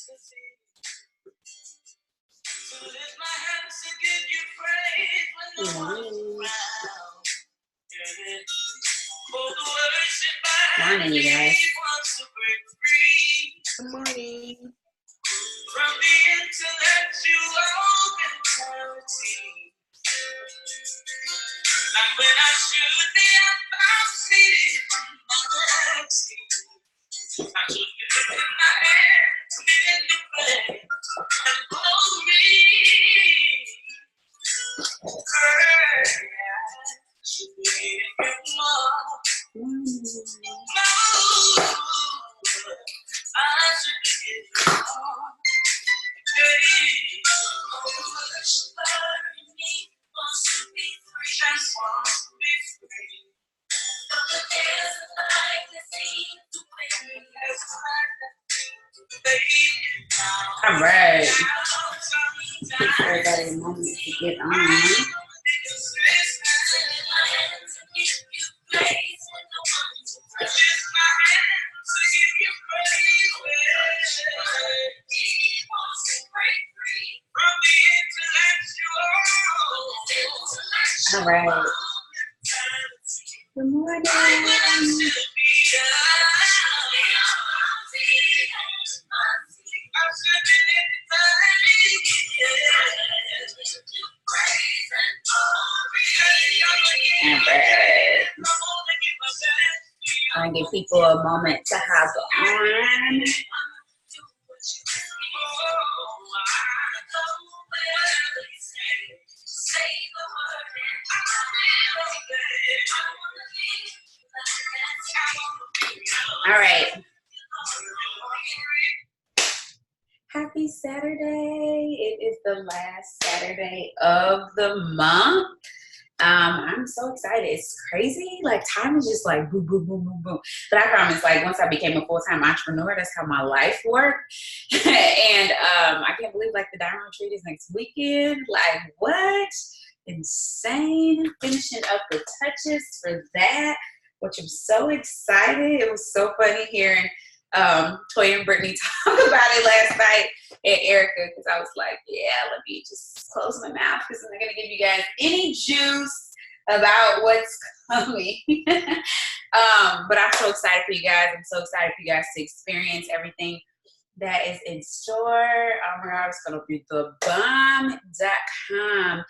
Morning, you guys. Good morning. From the intellectual mentality, like when I should be I'm seated on the backseat. I should be lifting my hands in the bed and hold me. I should be getting more. I should be getting more. All right. Everybody a moment to get on. All right. Good morning. I give people a moment to hop on. All right. Happy Saturday. It is the last Saturday of the month. I'm so excited. It's crazy. Like, time is just like boom, boom, boom, boom, boom. But I promise, like, once I became a full-time entrepreneur, that's how my life worked. And I can't believe, like, the diamond retreat is next weekend. Like, what? Insane. Finishing up the touches for that, which I'm so excited. It was so funny hearing Toya and Brittany talk about it last night at Erica, because I was like, yeah, let me just close my mouth because I'm not going to give you guys any juice about what's coming. But I'm so excited for you guys. I'm so excited for you guys to experience everything that is in store. Oh my God, it's going to be the bomb.com.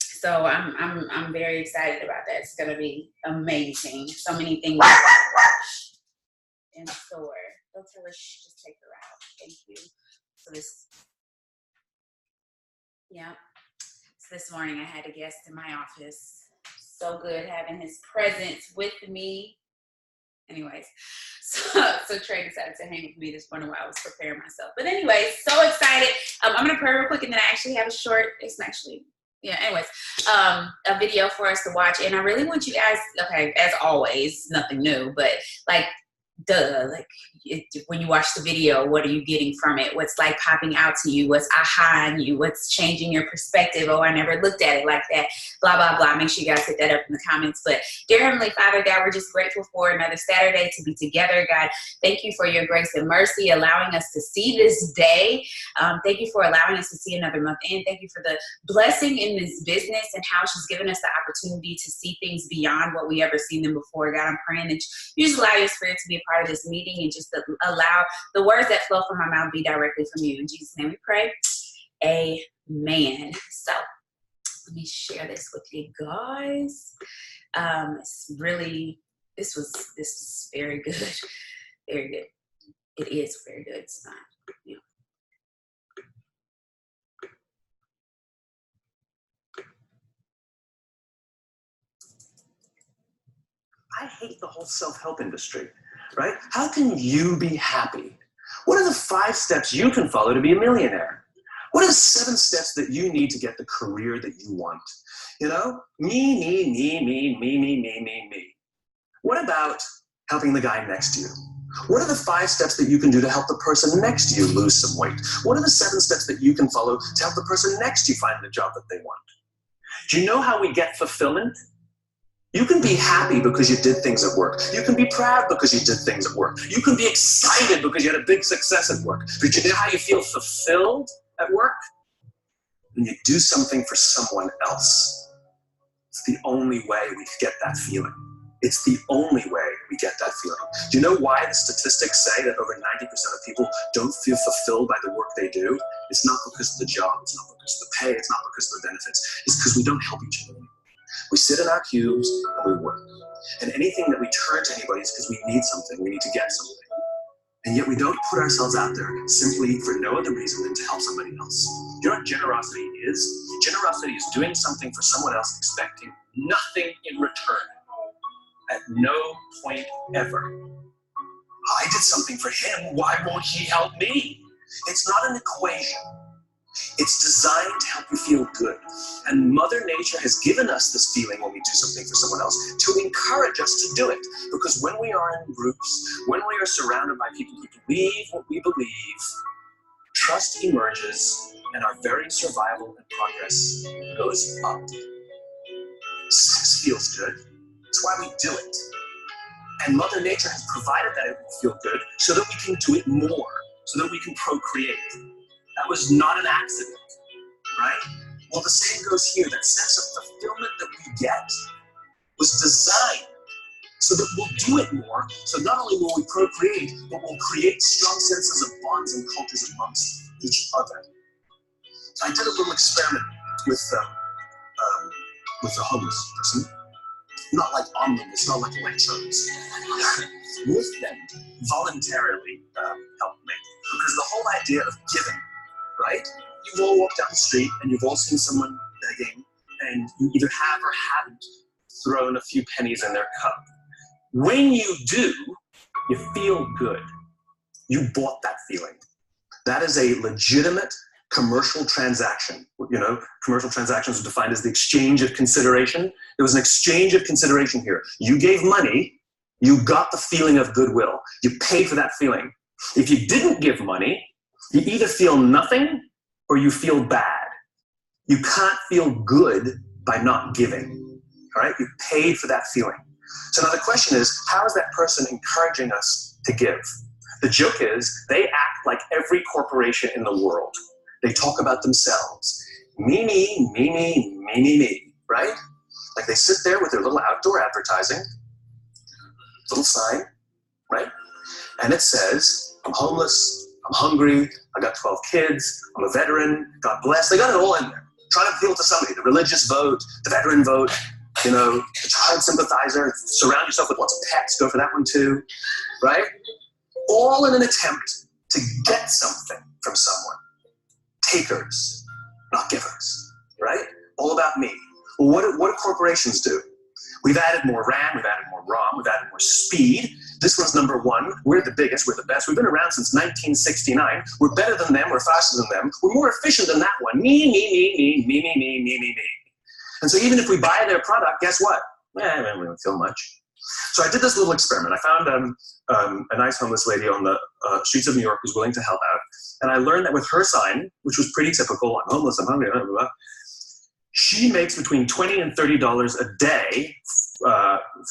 So I'm very excited about that. It's going to be amazing. So many things in store. Don't tell her, just take her out. Thank you. So this morning I had a guest in my office. So good having his presence with me. Anyways, so Trey decided to hang with me this morning while I was preparing myself. But anyways, so excited. I'm gonna pray real quick, and then I actually have a short. Anyways, a video for us to watch, and I really want you guys. Okay, as always, nothing new, but like. When you watch the video, what are you getting from it? What's like popping out to you? What's aha in you? What's changing your perspective? Oh, I never looked at it like that. Blah, blah, blah. Make sure you guys hit that up in the comments. But dear Heavenly Father, God, we're just grateful for another Saturday to be together. God, thank you for your grace and mercy, allowing us to see this day. Thank you for allowing us to see another month in. Thank you for the blessing in this business and how she's given us the opportunity to see things beyond what we ever seen them before. God, I'm praying that you just allow your spirit to be a part of this meeting and just allow the words that flow from my mouth be directly from you. In Jesus' name we pray. Amen. So let me share this with you guys. It's really, this is very good. Very good. It is very good. It's not, you know. I hate the whole self-help industry, right? How can you be happy? What are the 5 steps you can follow to be a millionaire? What are the 7 steps that you need to get the career that you want? You know, me. What about helping the guy next to you? What are the 5 steps that you can do to help the person next to you lose some weight? What are the 7 steps that you can follow to help the person next to you find the job that they want? Do you know how we get fulfillment? You can be happy because you did things at work. You can be proud because you did things at work. You can be excited because you had a big success at work. But you know how you feel fulfilled at work? When you do something for someone else. It's the only way we get that feeling. It's the only way we get that feeling. Do you know why the statistics say that over 90% of people don't feel fulfilled by the work they do? It's not because of the job, it's not because of the pay, it's not because of the benefits. It's because we don't help each other anymore. We sit in our cubes and we work. And anything that we turn to anybody is because we need something, we need to get something. And yet we don't put ourselves out there simply for no other reason than to help somebody else. You know what generosity is? Generosity is doing something for someone else expecting nothing in return. At no point ever. I did something for him, why won't he help me? It's not an equation. It's designed to help you feel good. And Mother Nature has given us this feeling when we do something for someone else to encourage us to do it. Because when we are in groups, when we are surrounded by people who believe what we believe, trust emerges and our very survival and progress goes up. Sex feels good. That's why we do it. And Mother Nature has provided that it will feel good so that we can do it more, so that we can procreate. That was not an accident, right? Well, the same goes here. That sense of fulfillment that we get was designed so that we'll do it more. So not only will we procreate, but we'll create strong senses of bonds and cultures amongst each other. So I did a little experiment with a homeless person. Not like on them, it's not like electrodes. With them, voluntarily helped me. Because the whole idea of giving, right? You've all walked down the street and you've all seen someone begging, and you either have or haven't thrown a few pennies in their cup. When you do, you feel good. You bought that feeling. That is a legitimate commercial transaction. You know, commercial transactions are defined as the exchange of consideration. There was an exchange of consideration here. You gave money, you got the feeling of goodwill. You paid for that feeling. If you didn't give money, you either feel nothing or you feel bad. You can't feel good by not giving. All right? You paid for that feeling. So now the question is, how is that person encouraging us to give? The joke is, they act like every corporation in the world. They talk about themselves. Me, me, me, me, me, me, me, right? Like they sit there with their little outdoor advertising, little sign, right? And it says, I'm homeless, I'm hungry, I got 12 kids, I'm a veteran, God bless. They got it all in there. Trying to appeal to somebody, the religious vote, the veteran vote, you know, the child sympathizer, surround yourself with lots of pets, go for that one too, right? All in an attempt to get something from someone. Takers, not givers, right? All about me. Well, what do corporations do? We've added more RAM, we've added more ROM, we've added more speed. This one's number one. We're the biggest, we're the best. We've been around since 1969. We're better than them, we're faster than them. We're more efficient than that one. Me, me, me, me, me, me, me, me, me, me. And so even if we buy their product, guess what? We don't feel much. So I did this little experiment. I found a nice homeless lady on the streets of New York who's willing to help out. And I learned that with her sign, which was pretty typical, I'm homeless, I'm hungry, blah, blah, blah, she makes between $20 and $30 a day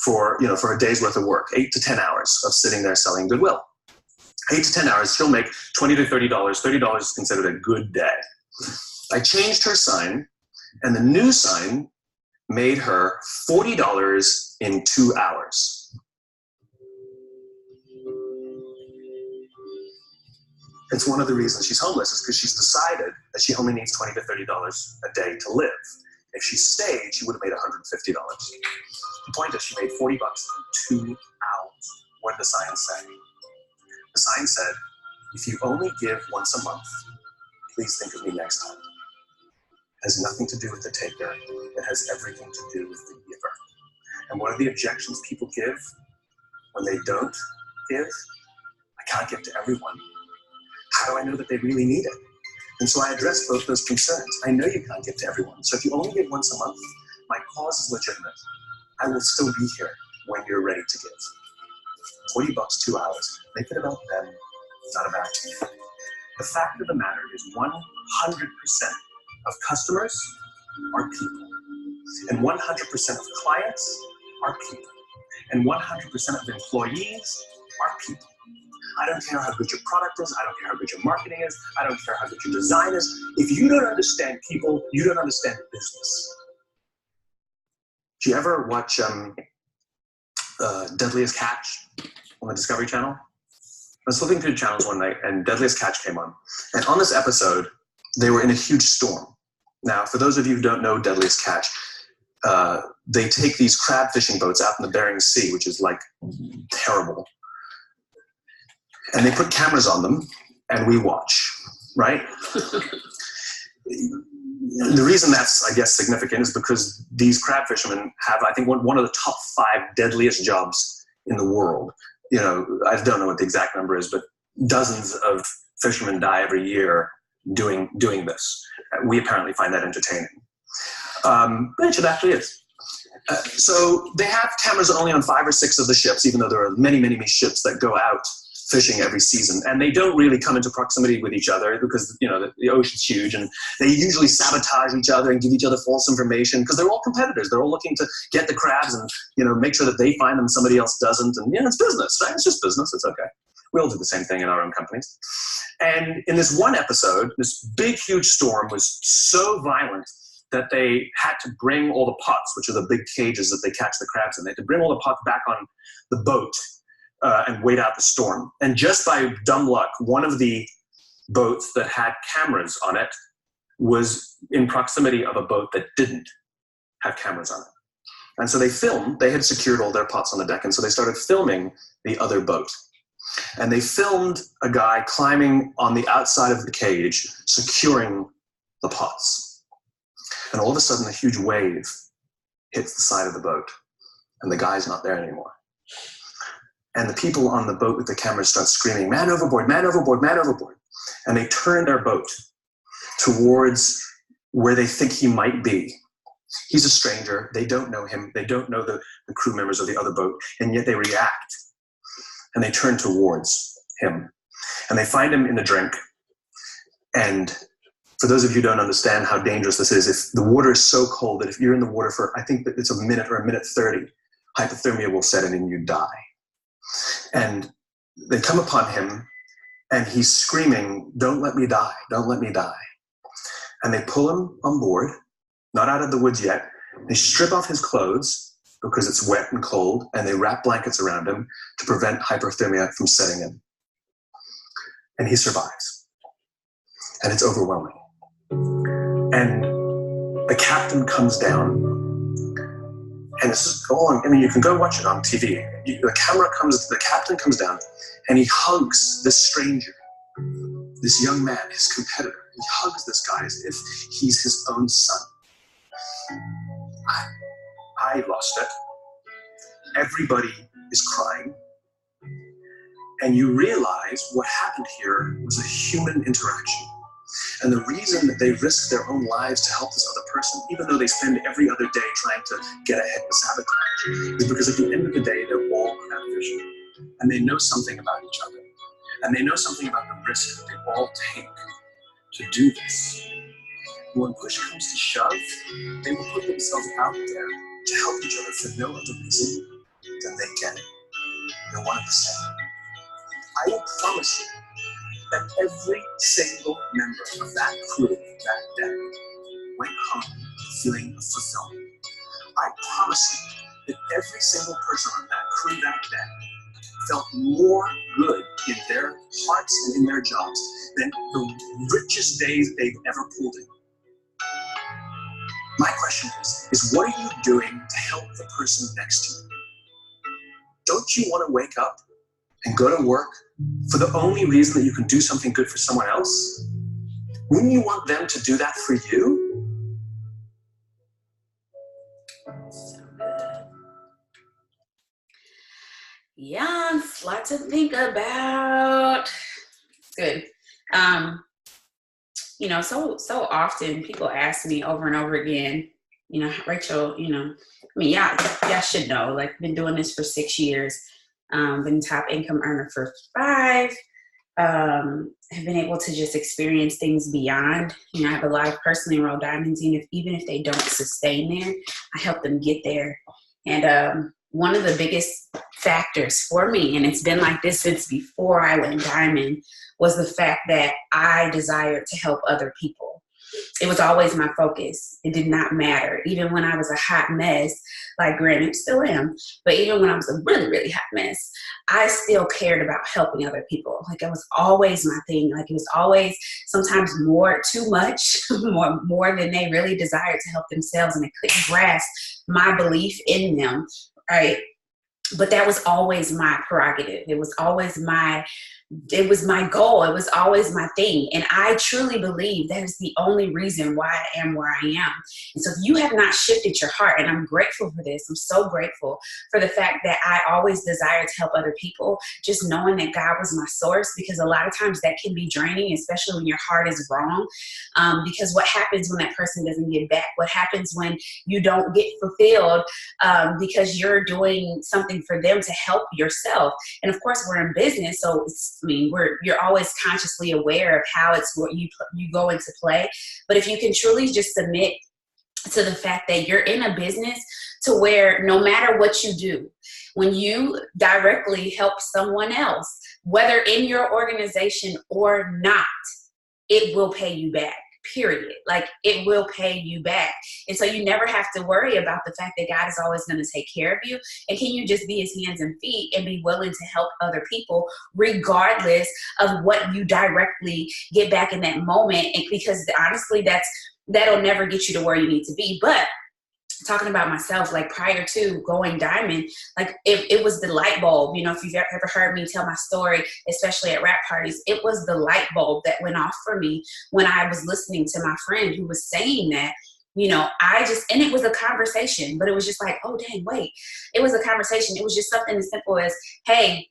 for a day's worth of work, 8 to 10 hours of sitting there selling goodwill. 8 to 10 hours, she'll make $20 to $30. $30 is considered a good day. I changed her sign, and the new sign made her $40 in 2 hours. It's one of the reasons she's homeless is because she's decided that she only needs $20 to $30 a day to live. If she stayed, she would have made $150. The point is she made $40 in 2 hours. What did the sign say? The sign said, if you only give once a month, please think of me next time. It has nothing to do with the taker. It has everything to do with the giver. And what are the objections people give when they don't give? I can't give to everyone. How do I know that they really need it? And so I addressed both those concerns. I know you can't give to everyone. So if you only give once a month, my cause is legitimate. I will still be here when you're ready to give. $40, 2 hours. Make it about them, not about you. The fact of the matter is 100% of customers are people. And 100% of clients are people. And 100% of employees are people. I don't care how good your product is. I don't care how good your marketing is. I don't care how good your design is. If you don't understand people, you don't understand business. Do you ever watch Deadliest Catch on the Discovery Channel? I was flipping through channels one night and Deadliest Catch came on. And on this episode, they were in a huge storm. Now, for those of you who don't know Deadliest Catch, they take these crab fishing boats out in the Bering Sea, which is like terrible. And they put cameras on them and we watch, right? The reason that's, I guess, significant is because these crab fishermen have, I think, one of the top 5 deadliest jobs in the world. You know, I don't know what the exact number is, but dozens of fishermen die every year doing this. We apparently find that entertaining. Which it actually is. So they have cameras only on 5 or 6 of the ships, even though there are many, many, many ships that go out fishing every season. And they don't really come into proximity with each other because, you know, the ocean's huge and they usually sabotage each other and give each other false information because they're all competitors. They're all looking to get the crabs and, you know, make sure that they find them, somebody else doesn't. And, you know, it's business, right? It's just business. It's okay. We all do the same thing in our own companies. And in this one episode, this big, huge storm was so violent that they had to bring all the pots, which are the big cages that they catch the crabs in. They had to bring all the pots back on the boat and wait out the storm. And just by dumb luck, one of the boats that had cameras on it was in proximity of a boat that didn't have cameras on it. And so they filmed, they had secured all their pots on the deck, and so they started filming the other boat. And they filmed a guy climbing on the outside of the cage, securing the pots. And all of a sudden, a huge wave hits the side of the boat, and the guy's not there anymore. And the people on the boat with the cameras start screaming, "Man overboard, man overboard, man overboard." And they turn their boat towards where they think he might be. He's a stranger. They don't know him. They don't know the crew members of the other boat. And yet they react. And they turn towards him. And they find him in a drink. And for those of you who don't understand how dangerous this is, if the water is so cold that if you're in the water for, I think that it's a minute or a minute 30, hypothermia will set in and you die. And they come upon him and he's screaming, "Don't let me die, don't let me die." And they pull him on board, not out of the woods yet. They strip off his clothes because it's wet and cold, and they wrap blankets around him to prevent hypothermia from setting in. And he survives. And it's overwhelming. And the captain comes down, and it's all on, I mean, you can go watch it on TV. The captain comes down, and he hugs this stranger, this young man, his competitor. He hugs this guy as if he's his own son. I lost it. Everybody is crying. And you realize what happened here was a human interaction. And the reason that they risk their own lives to help this other person, even though they spend every other day trying to get ahead and sabotage, is because at the end of the day, they're all crab fishing. And they know something about each other. And they know something about the risk that they all take to do this. When push comes to shove, they will put themselves out there to help each other for no other reason than they get it. They're one of the same. I will promise you that every single member of that crew that day went home feeling fulfillment. I promise you that every single person on that crew that day felt more good in their hearts and in their jobs than the richest days they've ever pulled in. My question is what are you doing to help the person next to you? Don't you want to wake up and go to work for the only reason that you can do something good for someone else? Wouldn't you want them to do that for you? So good. Yeah, it's a lot to think about. It's good. You know, so often people ask me over and over again, you know, Rachel, you know, I mean, y'all should know, like, been doing this for 6 years, been top income earner for 5, have been able to just experience things beyond. You know, I have a lot of personally enrolled diamonds, even if they don't sustain there, I help them get there. And one of the biggest factors for me, and it's been like this since before I went diamond, was the fact that I desired to help other people. It was always my focus. It did not matter. Even when I was a hot mess, like granted, still am, but even when I was a really, really hot mess, I still cared about helping other people. Like it was always my thing. Like it was always sometimes more, too much, more than they really desired to help themselves, and they couldn't grasp my belief in them, right? But that was always my prerogative. It was my goal. It was always my thing. And I truly believe that is the only reason why I am where I am. And so if you have not shifted your heart, and I'm grateful for this, I'm so grateful for the fact that I always desire to help other people, just knowing that God was my source, because a lot of times that can be draining, especially when your heart is wrong. Because what happens when that person doesn't give back? What happens when you don't get fulfilled because you're doing something for them to help yourself? And of course, we're in business, so you're always consciously aware of how it's what you go into play. But if you can truly just submit to the fact that you're in a business to where no matter what you do, when you directly help someone else, whether in your organization or not, it will pay you back. Period. Like it will pay you back. And so you never have to worry about the fact that God is always going to take care of you. And can you just be his hands and feet and be willing to help other people regardless of what you directly get back in that moment? And because honestly, that'll never get you to where you need to be. But talking about myself, like prior to going diamond, like it was the light bulb. You know, if you've ever heard me tell my story, especially at rap parties, it was the light bulb that went off for me when I was listening to my friend who was saying that, you know, and it was a conversation, but it was just like, oh, dang, wait, it was a conversation. It was just something as simple as, hey,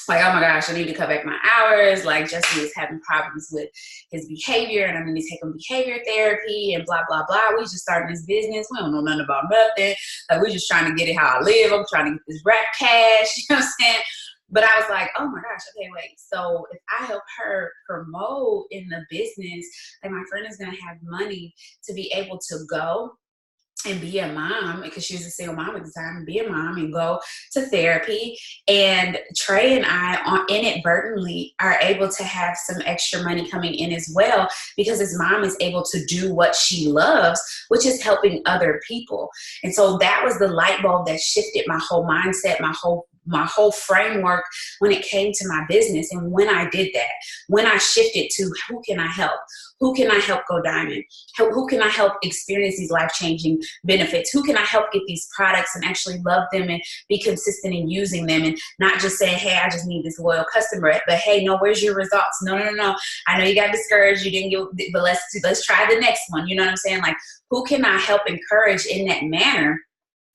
like, oh my gosh, I need to cut back my hours. Like Jesse is having problems with his behavior and I need to take him behavior therapy and blah, blah, blah. We just started this business. We don't know nothing about nothing. Like we're just trying to get it how I live. I'm trying to get this rap cash, you know what I'm saying? But I was like, oh my gosh, okay, wait. So if I help her promote in the business, like my friend is going to have money to be able to go and be a mom, because she was a single mom at the time, and be a mom and go to therapy. And Trey and I inadvertently are able to have some extra money coming in as well, because his mom is able to do what she loves, which is helping other people. And so that was the light bulb that shifted my whole mindset, my whole framework when it came to my business. And when I did that, when I shifted to who can I help? Who can I help go diamond? Who can I help experience these life-changing benefits? Who can I help get these products and actually love them and be consistent in using them, and not just saying, hey, I just need this loyal customer, but hey, no, where's your results? No. I know you got discouraged, you didn't get, but let's try the next one. You know what I'm saying? Like, who can I help encourage in that manner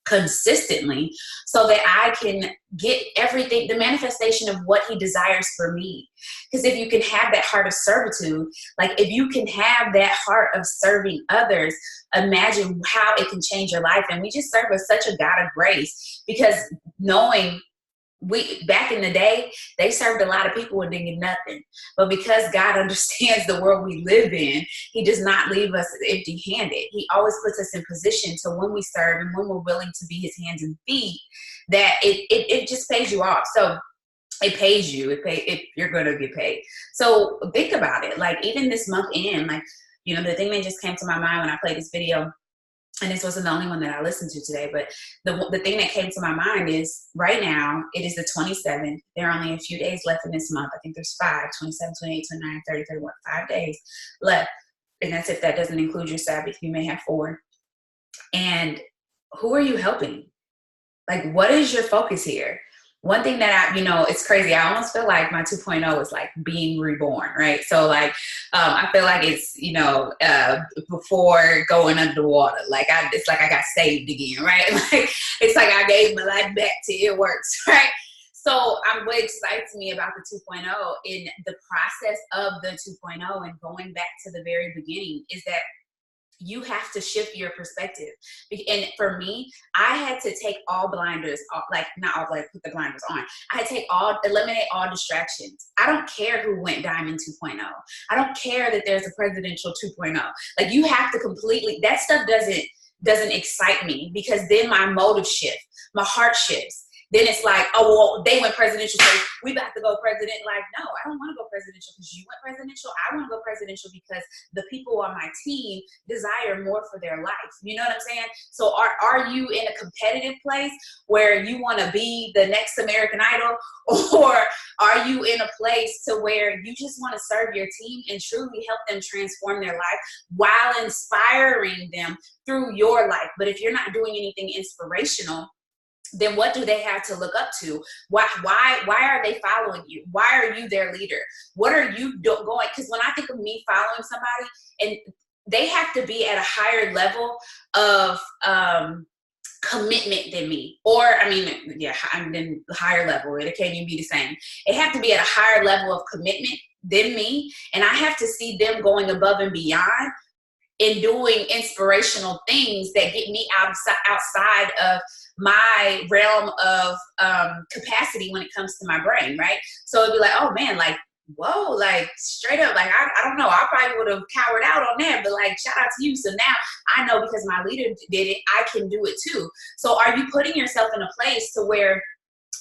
consistently, so that I can get everything, the manifestation of what he desires for me? Because if you can have that heart of servitude, like if you can have that heart of serving others, imagine how it can change your life. And we just serve such a God of grace, because knowing back in the day, they served a lot of people and didn't get nothing. But because God understands the world we live in, he does not leave us empty-handed. He always puts us in position to, when we serve and when we're willing to be his hands and feet, that it just pays you off. So it pays you. You're going to get paid. So think about it. Like even this month in, like, you know, the thing that just came to my mind when I played this video, and this wasn't the only one that I listened to today, but the thing that came to my mind is right now, it is the 27th. There are only a few days left in this month. I think there's 5, 27, 28, 29, 30, 31, 5 days left. And that's if that doesn't include your Sabbath. You may have 4. And who are you helping? Like, what is your focus here? One thing that it's crazy. I almost feel like my 2.0 is like being reborn, right? So like, I feel like it's, before going under the water, like it's like I got saved again, right? Like, it's like I gave my life back to it works, right? So what excites me about the 2.0 in the process of the 2.0 and going back to the very beginning is that you have to shift your perspective. And for me, I had to take all blinders off, like not all, like put the blinders on. I had to eliminate all distractions. I don't care who went diamond 2.0. I don't care that there's a presidential 2.0. Like, you have to completely, that stuff doesn't doesn't excite me, because then my motive shifts, my heart shifts. Then it's like, oh, well, they went presidential, so we about to go president. Like, no, I don't want to go presidential because you went presidential. I want to go presidential because the people on my team desire more for their life. You know what I'm saying? So are you in a competitive place where you want to be the next American Idol, or are you in a place to where you just want to serve your team and truly help them transform their life while inspiring them through your life? But if you're not doing anything inspirational, then what do they have to look up to? Why are they following you? Why are you their leader? What are you going? Because when I think of me following somebody, and they have to be at a higher level of commitment than me, or I mean, yeah, I'm in the higher level. It can't even be the same. It have to be at a higher level of commitment than me, and I have to see them going above and beyond and doing inspirational things that get me outside of my realm of capacity when it comes to my brain, right? So it'd be like, oh man, like, whoa, like straight up, like I don't know, I probably would have cowered out on that, but like shout out to you. So now I know, because my leader did it, I can do it too. So are you putting yourself in a place to where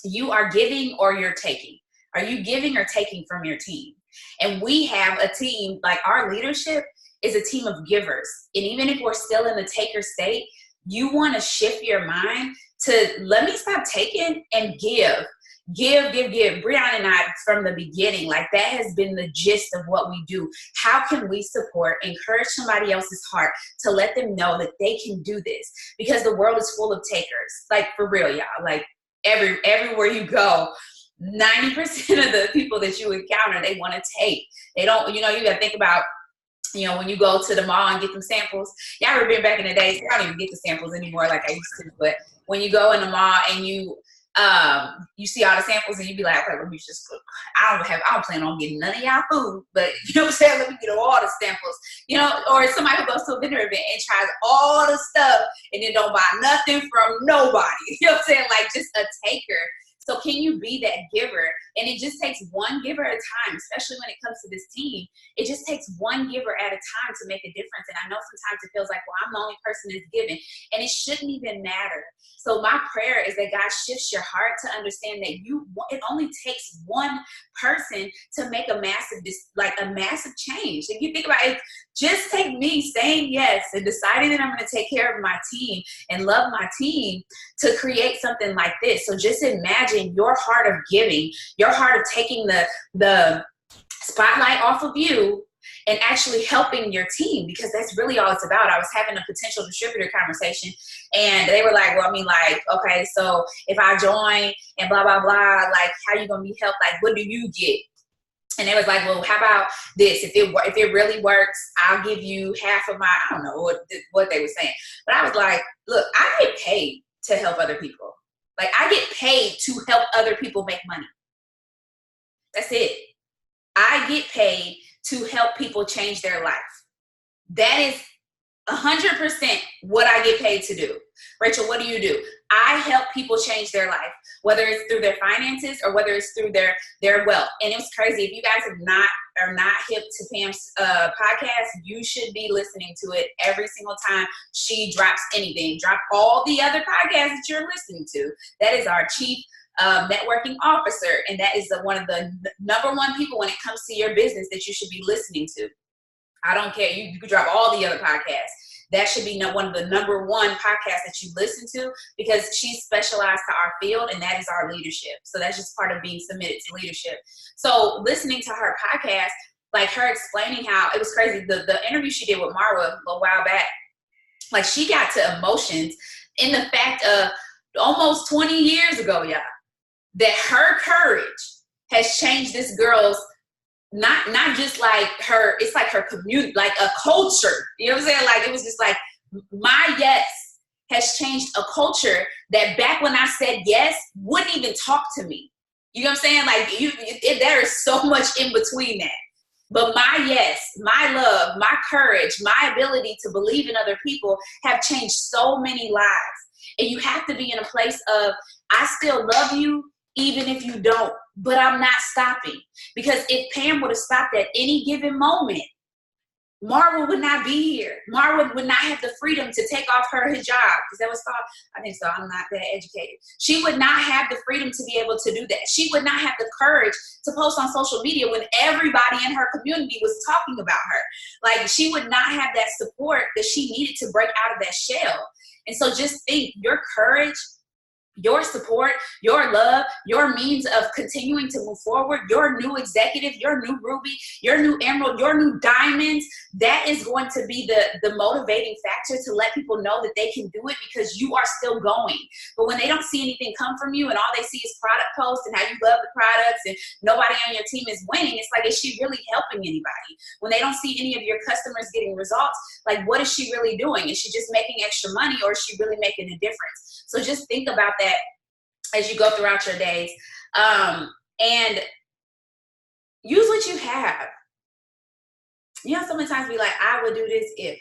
you are giving or you're taking? Are you giving or taking from your team? And we have a team, like our leadership is a team of givers. And even if we're still in the taker state, you want to shift your mind to let me stop taking and give. Brianna and I, from the beginning, like that has been the gist of what we do. How can we support, encourage somebody else's heart to let them know that they can do this? Because the world is full of takers. Like for real, y'all. Like everywhere you go, 90% of the people that you encounter, they want to take. They don't, you got to think about, when you go to the mall and get them samples. Y'all ever been back in the days? I don't even get the samples anymore like I used to. But when you go in the mall and you see all the samples and you be like, okay, let me just cook. I don't plan on getting none of y'all food, but you know what I'm saying? Let me get all the samples, or somebody who goes to a vendor event and tries all the stuff and then don't buy nothing from nobody. You know what I'm saying? Like just a taker. So can you be that giver? And it just takes one giver at a time, especially when it comes to this team. It just takes one giver at a time to make a difference. And I know sometimes it feels like, well, I'm the only person that's giving. And it shouldn't even matter. So my prayer is that God shifts your heart to understand that it only takes one person to make a massive change. If you think about it, just take me saying yes and deciding that I'm going to take care of my team and love my team to create something like this. So just imagine your heart of giving, your heart of taking the spotlight off of you and actually helping your team, because that's really all it's about. I was having a potential distributor conversation and they were like, well, I mean, like, okay, so if I join and blah, blah, blah, like how you going to be helped? Like, what do you get? And they was like, well, how about this? If it really works, I'll give you half of I don't know what they were saying. But I was like, look, I get paid to help other people. Like I get paid to help other people make money. That's it. I get paid to help people change their life. That is 100% what I get paid to do. Rachel, what do you do? I help people change their life, whether it's through their finances or whether it's through their wealth. And it was crazy. If you guys are not hip to Pam's podcast, you should be listening to it every single time she drops anything. Drop all the other podcasts that you're listening to. That is our chief networking officer, and that is one of the number one people when it comes to your business that you should be listening to. I don't care. You could drop all the other podcasts. That should be one of the number one podcasts that you listen to, because she's specialized to our field, and that is our leadership. So that's just part of being submitted to leadership. So listening to her podcast, like her explaining how it was crazy. The interview she did with Marwa a while back, like she got to emotions in the fact of almost 20 years ago, y'all, that her courage has changed this girl's not just like her, it's like her community, like a culture. You know what I'm saying? Like it was just like my yes has changed a culture that back when I said yes wouldn't even talk to me. You know what I'm saying? Like there is so much in between that. But my yes, my love, my courage, my ability to believe in other people have changed so many lives. And you have to be in a place of, I still love you even if you don't, but I'm not stopping. Because if Pam would have stopped at any given moment, Marwa would not be here. Marwa would not have the freedom to take off her hijab, because that was called, I think so, I'm not that educated. She would not have the freedom to be able to do that. She would not have the courage to post on social media when everybody in her community was talking about her. Like, she would not have that support that she needed to break out of that shell. And so just think, your courage, your support, your love, your means of continuing to move forward, your new executive, your new Ruby, your new Emerald, your new Diamonds, that is going to be the motivating factor to let people know that they can do it, because you are still going. But when they don't see anything come from you and all they see is product posts and how you love the products and nobody on your team is winning, it's like, is she really helping anybody? When they don't see any of your customers getting results, like, what is she really doing? Is she just making extra money, or is she really making a difference? So just think about that as you go throughout your days, and use what you have. You know, so many times we like, I would do this if.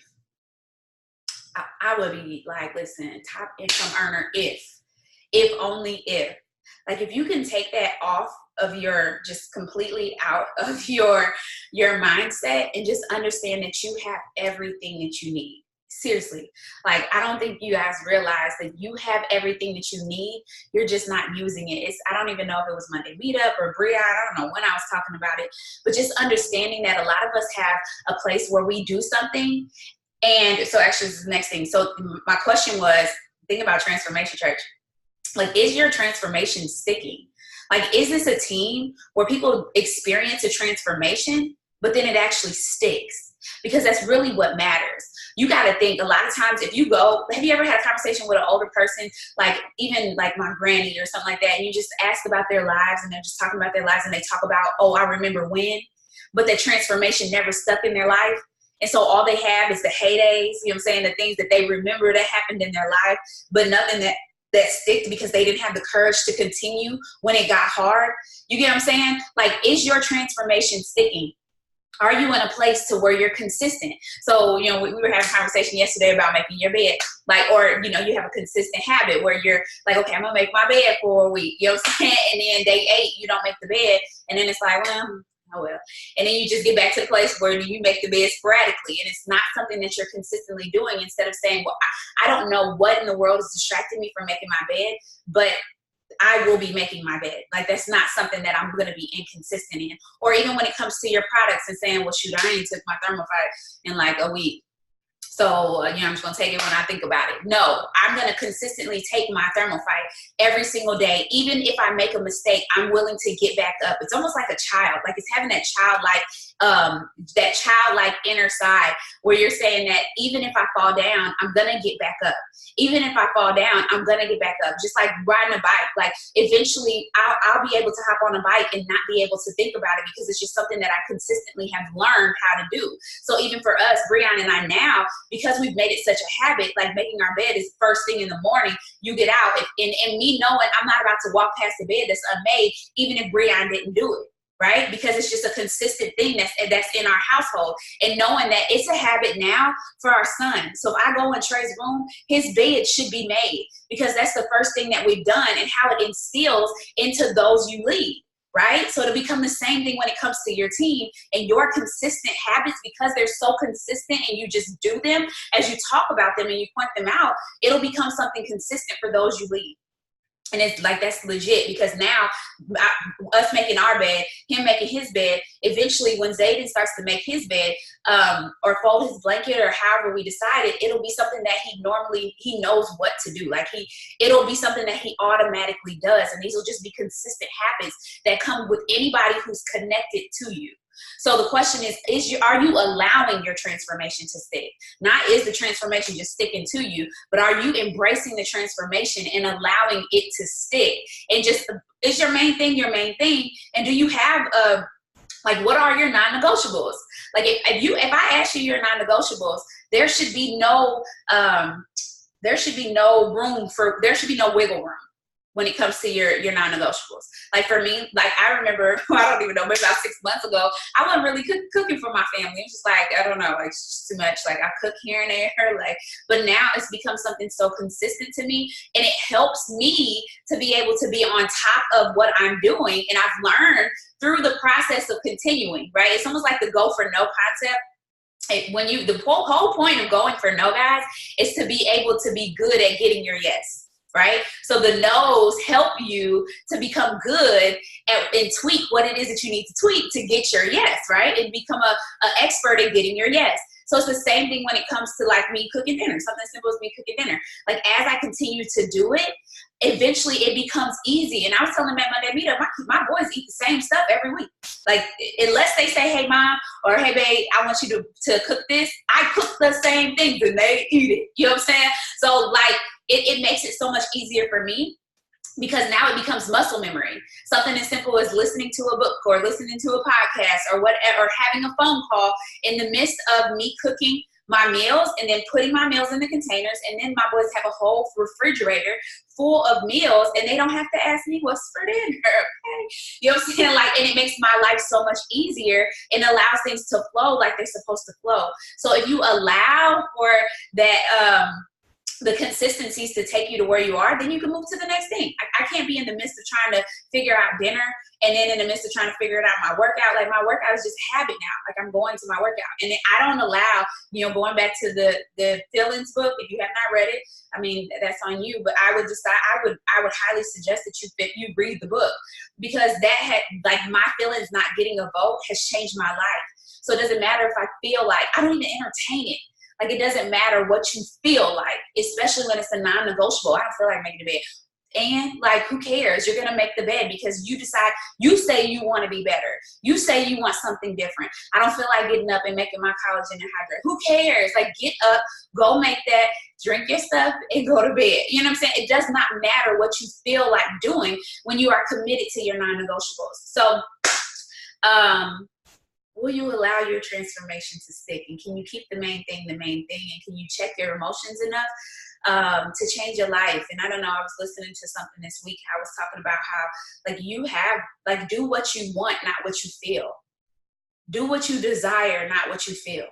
I would be like, listen, top income earner if only if. Like, if you can take that off of your, just completely out of your mindset, and just understand that you have everything that you need. Seriously, like, I don't think you guys realize that you have everything that you need. You're just not using it. I don't even know if it was Monday Meetup or Bria. I don't know when I was talking about it, but just understanding that a lot of us have a place where we do something. And so actually, this is the next thing. So my question was, think about transformation, church. Like, is your transformation sticking? Like, is this a team where people experience a transformation, but then it actually sticks? Because that's really what matters. You got to think, a lot of times if you go, have you ever had a conversation with an older person, like even like my granny or something like that, and you just ask about their lives, and they're just talking about their lives, and they talk about, oh, I remember when, but the transformation never stuck in their life. And so all they have is the heydays, you know what I'm saying, the things that they remember that happened in their life, but nothing that sticked, because they didn't have the courage to continue when it got hard. You get what I'm saying? Like, is your transformation sticking? Are you in a place to where you're consistent? So, you know, we were having a conversation yesterday about making your bed, like, or, you know, you have a consistent habit where you're like, okay, I'm gonna make my bed for a week, you know what I'm saying? And then day 8, you don't make the bed. And then it's like, well, oh well. And then you just get back to the place where you make the bed sporadically, and it's not something that you're consistently doing. Instead of saying, well, I don't know what in the world is distracting me from making my bed, but I will be making my bed. Like, that's not something that I'm going to be inconsistent in. Or even when it comes to your products and saying, well, shoot, I ain't took my thermofite in like a week, so, you know, I'm just going to take it when I think about it. No, I'm going to consistently take my thermofite every single day. Even if I make a mistake, I'm willing to get back up. It's almost like a child. Like, it's having that childlike inner side where you're saying that even if I fall down, I'm going to get back up. Even if I fall down, I'm going to get back up. Just like riding a bike. Like, eventually I'll be able to hop on a bike and not be able to think about it, because it's just something that I consistently have learned how to do. So even for us, Breon and I now, because we've made it such a habit, like making our bed is first thing in the morning, you get out, and me knowing I'm not about to walk past the bed that's unmade, even if Breon didn't do it. Right? Because it's just a consistent thing that's in our household, and knowing that it's a habit now for our son. So if I go in Trey's room, his bed should be made, because that's the first thing that we've done, and how it instills into those you lead. Right? So it'll become the same thing when it comes to your team and your consistent habits, because they're so consistent and you just do them as you talk about them and you point them out, it'll become something consistent for those you lead. And it's like, that's legit, because now us making our bed, him making his bed, eventually when Zayden starts to make his bed, or fold his blanket, or however we decided, it'll be something that he knows what to do. Like, it'll be something that he automatically does. And these will just be consistent habits that come with anybody who's connected to you. So the question is are you allowing your transformation to stick? Not is the transformation just sticking to you, but are you embracing the transformation and allowing it to stick? And just, is your main thing your main thing? And do you have what are your non-negotiables? Like, if I ask you your non-negotiables, there should be no wiggle room when it comes to your non-negotiables. Like, for me, like, I remember, I don't even know, maybe about 6 months ago, I wasn't really cooking for my family. It was just like, I don't know, like, it's just too much. Like, I cook here and there, like, but now it's become something so consistent to me, and it helps me to be able to be on top of what I'm doing. And I've learned through the process of continuing, right? It's almost like the go for no concept. The whole point of going for no, guys, is to be able to be good at getting your yes, right? So the no's help you to become good and tweak what it is that you need to tweak to get your yes, right? And become a expert at getting your yes. So it's the same thing when it comes to like me cooking dinner, something simple as me cooking dinner. Like as I continue to do it, eventually it becomes easy. And I was telling them at Monday meetup, my boys eat the same stuff every week. Like unless they say, hey mom, or hey babe, I want you to cook this, I cook the same things and they eat it. You know what I'm saying? So like it makes it so much easier for me, because now it becomes muscle memory. Something as simple as listening to a book or listening to a podcast or whatever, or having a phone call in the midst of me cooking my meals and then putting my meals in the containers. And then my boys have a whole refrigerator full of meals and they don't have to ask me what's for dinner. Okay. You know what I'm saying? Like, and it makes my life so much easier and allows things to flow like they're supposed to flow. So if you allow for that, the consistencies to take you to where you are, then you can move to the next thing. I can't be in the midst of trying to figure out dinner and then in the midst of trying to figure it out my workout. Like my workout is just habit now. Like I'm going to my workout. And then I don't allow, going back to the feelings book, if you have not read it, I mean, that's on you. But I would highly suggest that you read the book, because that had, like, my feelings not getting a vote has changed my life. So it doesn't matter if I feel like, I don't even entertain it. Like, it doesn't matter what you feel like, especially when it's a non-negotiable. I don't feel like making the bed. And, like, who cares? You're going to make the bed because you decide, you say you want to be better. You say you want something different. I don't feel like getting up and making my collagen and hydrate. Who cares? Like, get up, go make that, drink your stuff, and go to bed. You know what I'm saying? It does not matter what you feel like doing when you are committed to your non-negotiables. So, will you allow your transformation to stick? And can you keep the main thing the main thing? And can you check your emotions enough to change your life? And I don't know, I was listening to something this week. I was talking about how, like, you have, like, do what you want, not what you feel. Do what you desire, not what you feel.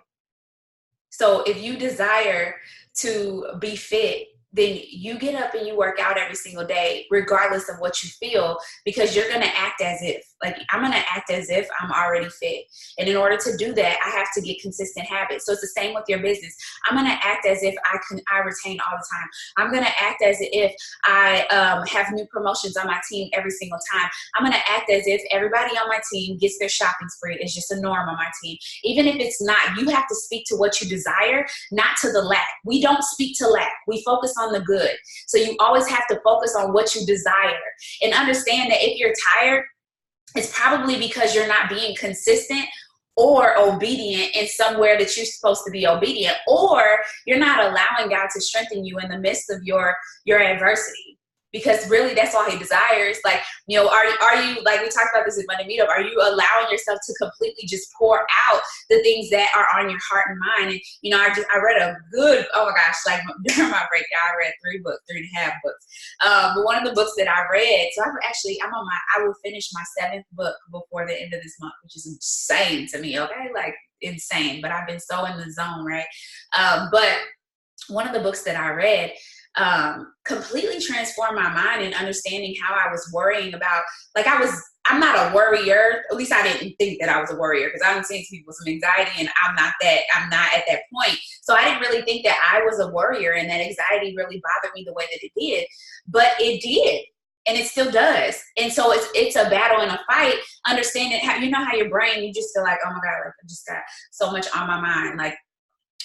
So if you desire to be fit, then you get up and you work out every single day, regardless of what you feel, because you're going to act as if, like, I'm going to act as if I'm already fit. And in order to do that, I have to get consistent habits. So it's the same with your business. I'm going to act as if I retain all the time. I'm going to act as if I have new promotions on my team every single time. I'm going to act as if everybody on my team gets their shopping spree. It's just a norm on my team. Even if it's not, you have to speak to what you desire, not to the lack. We don't speak to lack. We focus on the good. So you always have to focus on what you desire, and understand that if you're tired, it's probably because you're not being consistent or obedient in somewhere that you're supposed to be obedient, or you're not allowing God to strengthen you in the midst of your adversity. Because really, that's all he desires. Like, are you, like we talked about this at Monday Meetup, are you allowing yourself to completely just pour out the things that are on your heart and mind? And, I read a good, oh my gosh, like during my break, I read 3.5 books. But one of the books that I read, so I will finish my 7th book before the end of this month, which is insane to me, okay? Like, insane, but I've been so in the zone, right? But one of the books that I read, completely transformed my mind in understanding how I was worrying about, like, I'm not a worrier. At least I didn't think that I was a worrier, because I've seen people with some anxiety, and I'm not at that point. So I didn't really think that I was a worrier and that anxiety really bothered me the way that it did, but it did. And it still does. And so it's a battle and a fight, understanding how, how your brain, you just feel like, oh my God, like, I just got so much on my mind. Like,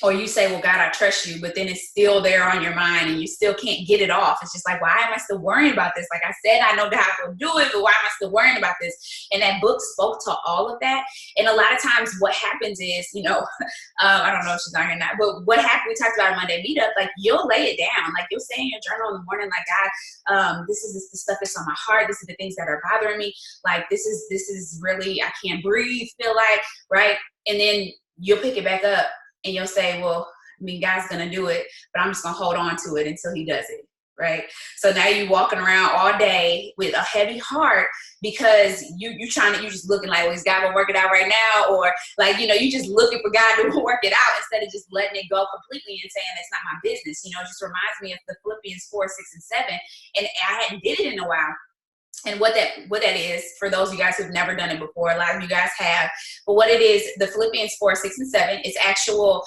or you say, well, God, I trust you, but then it's still there on your mind and you still can't get it off. It's just like, why am I still worrying about this? Like I said, I know how to do it, but why am I still worrying about this? And that book spoke to all of that. And a lot of times what happens is, I don't know if she's on here or not, but what happened, we talked about Monday Meetup, like, you'll lay it down. Like, you'll say in your journal in the morning, like, God, this is the stuff that's on my heart. This is the things that are bothering me. Like, this is really, I can't breathe, feel like, right? And then you'll pick it back up. And you'll say, well, I mean, God's going to do it, but I'm just going to hold on to it until he does it, right? So now you're walking around all day with a heavy heart because you just looking like, well, is God going to work it out right now? Or like, you just looking for God to work it out instead of just letting it go completely and saying, it's not my business. It just reminds me of the Philippians 4, 6, and 7. And I hadn't did it in a while. And what that is, for those of you guys who've never done it before, a lot of you guys have, but what it is, the Philippians 4, 6, and 7, it's an actual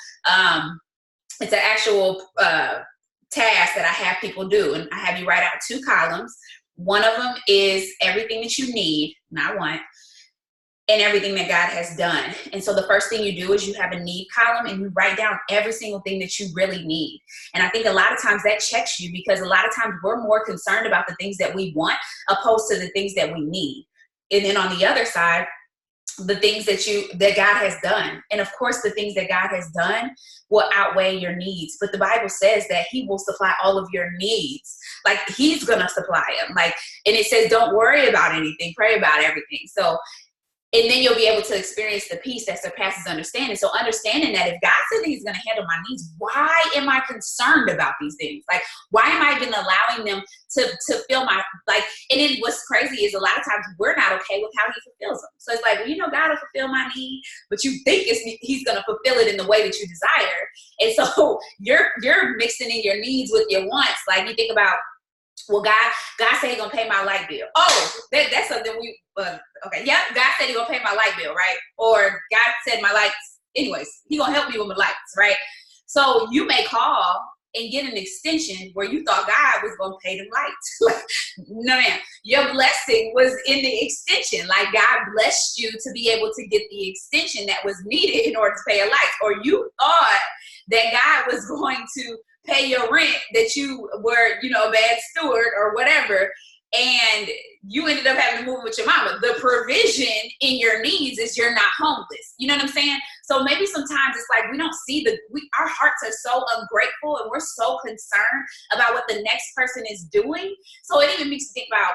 task that I have people do. And I have you write out 2 columns. One of them is everything that you need, not want, and everything that God has done. And so the first thing you do is you have a need column and you write down every single thing that you really need. And I think a lot of times that checks you, because a lot of times we're more concerned about the things that we want opposed to the things that we need. And then on the other side, the things that God has done. And of course, the things that God has done will outweigh your needs. But the Bible says that he will supply all of your needs. Like, he's going to supply them. Like, and it says, don't worry about anything, pray about everything. So, and then you'll be able to experience the peace that surpasses understanding. So understanding that if God said that he's going to handle my needs, why am I concerned about these things? Like, why am I even allowing them to feel my, like, and then what's crazy is a lot of times we're not okay with how he fulfills them. So it's like, well, you know, God will fulfill my need, but you think he's going to fulfill it in the way that you desire. And so you're mixing in your needs with your wants. Like, you think about, well, God said he's gonna pay my light bill. Oh, that's something okay. Yeah, God said he's gonna pay my light bill, right? Or God said my lights. Anyways, he gonna help me with my lights, right? So you may call and get an extension where you thought God was gonna pay them lights. No, man, your blessing was in the extension. Like, God blessed you to be able to get the extension that was needed in order to pay a light. Or you thought that God was going to pay your rent, that you were, a bad steward or whatever, and you ended up having to move with your mama. The provision in your needs is you're not homeless. You know what I'm saying? So maybe sometimes it's like we don't see our hearts are so ungrateful and we're so concerned about what the next person is doing. So it even makes you think about,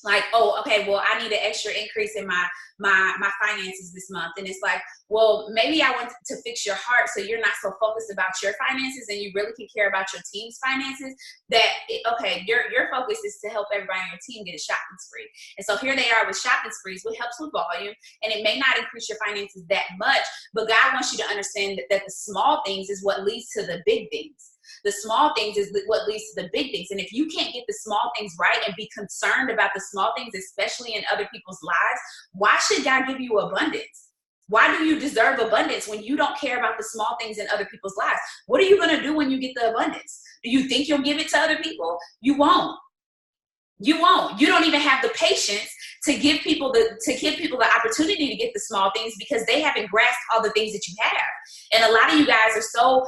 like, oh, okay, well, I need an extra increase in my finances this month. And it's like, well, maybe I want to fix your heart so you're not so focused about your finances and you really can care about your team's finances. Your focus is to help everybody on your team get a shopping spree. And so here they are with shopping sprees, which helps with volume, and it may not increase your finances that much, but God wants you to understand that the small things is what leads to the big things. The small things is what leads to the big things. And if you can't get the small things right and be concerned about the small things, especially in other people's lives, why should God give you abundance? Why do you deserve abundance when you don't care about the small things in other people's lives? What are you going to do when you get the abundance? Do you think you'll give it to other people? You won't. You won't. You don't even have the patience to give people the opportunity to get the small things because they haven't grasped all the things that you have. And a lot of you guys are so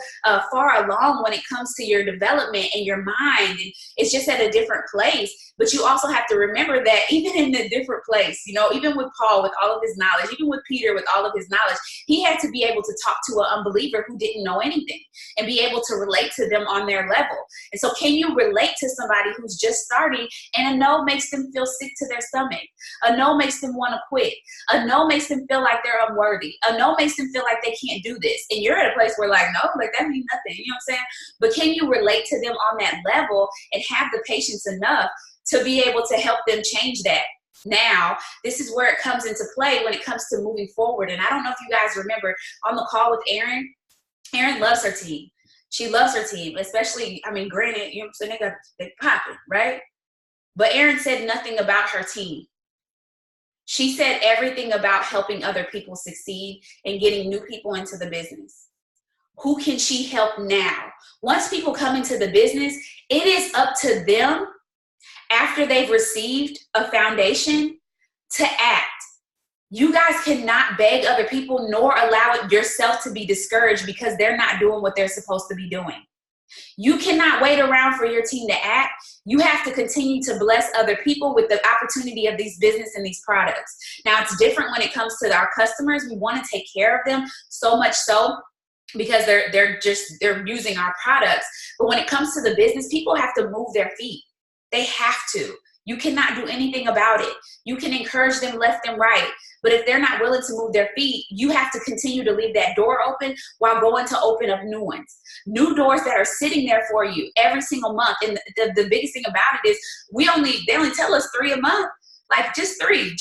far along when it comes to your development and your mind, and it's just at a different place. But you also have to remember that even in a different place, even with Paul with all of his knowledge, even with Peter with all of his knowledge, he had to be able to talk to an unbeliever who didn't know anything and be able to relate to them on their level. And so can you relate to somebody who's just starting and a no makes them feel sick to their stomach? A no makes them want to quit. A no makes them feel like they're unworthy. A no makes them feel like they can't do this. And you're at a place where like, no, like that means nothing. You know what I'm saying? But can you relate to them on that level and have the patience enough to be able to help them change that? Now, this is where it comes into play when it comes to moving forward. And I don't know if you guys remember on the call with Erin. Erin loves her team. She loves her team, especially, granted, you know what I'm saying, they popping, right? But Erin said nothing about her team. She said everything about helping other people succeed and getting new people into the business. Who can she help now? Once people come into the business, it is up to them after they've received a foundation to act. You guys cannot beg other people nor allow yourself to be discouraged because they're not doing what they're supposed to be doing. You cannot wait around for your team to act. You have to continue to bless other people with the opportunity of these business and these products. Now, it's different when it comes to our customers. We want to take care of them so much so because they're using our products. But when it comes to the business, people have to move their feet. They have to. You cannot do anything about it. You can encourage them left and right. But if they're not willing to move their feet, you have to continue to leave that door open while going to open up new ones. New doors that are sitting there for you every single month. And the biggest thing about it is they only tell us 3 a month. Like just three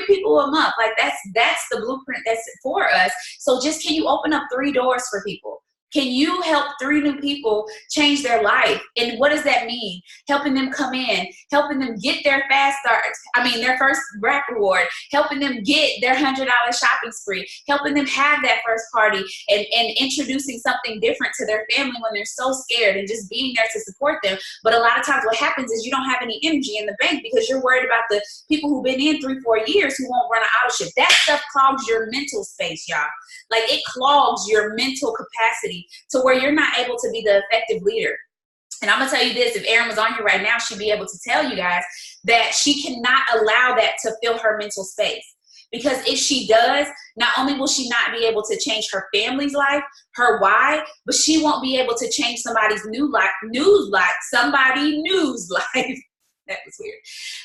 people a month. Like that's the blueprint that's for us. So just can you open up 3 doors for people? Can you help 3 new people change their life? And what does that mean? Helping them come in, helping them get their their first rap reward, helping them get their $100 shopping spree, helping them have that first party, and introducing something different to their family when they're so scared, and just being there to support them. But a lot of times what happens is you don't have any energy in the bank because you're worried about the people who've been in 3-4 years who won't run an auto ship. That stuff clogs your mental space, y'all. Like, it clogs your mental capacity to where you're not able to be the effective leader. And I'm going to tell you this, if Erin was on here right now, she'd be able to tell you guys that she cannot allow that to fill her mental space. Because if she does, not only will she not be able to change her family's life, her why, but she won't be able to change somebody's news life. That was weird.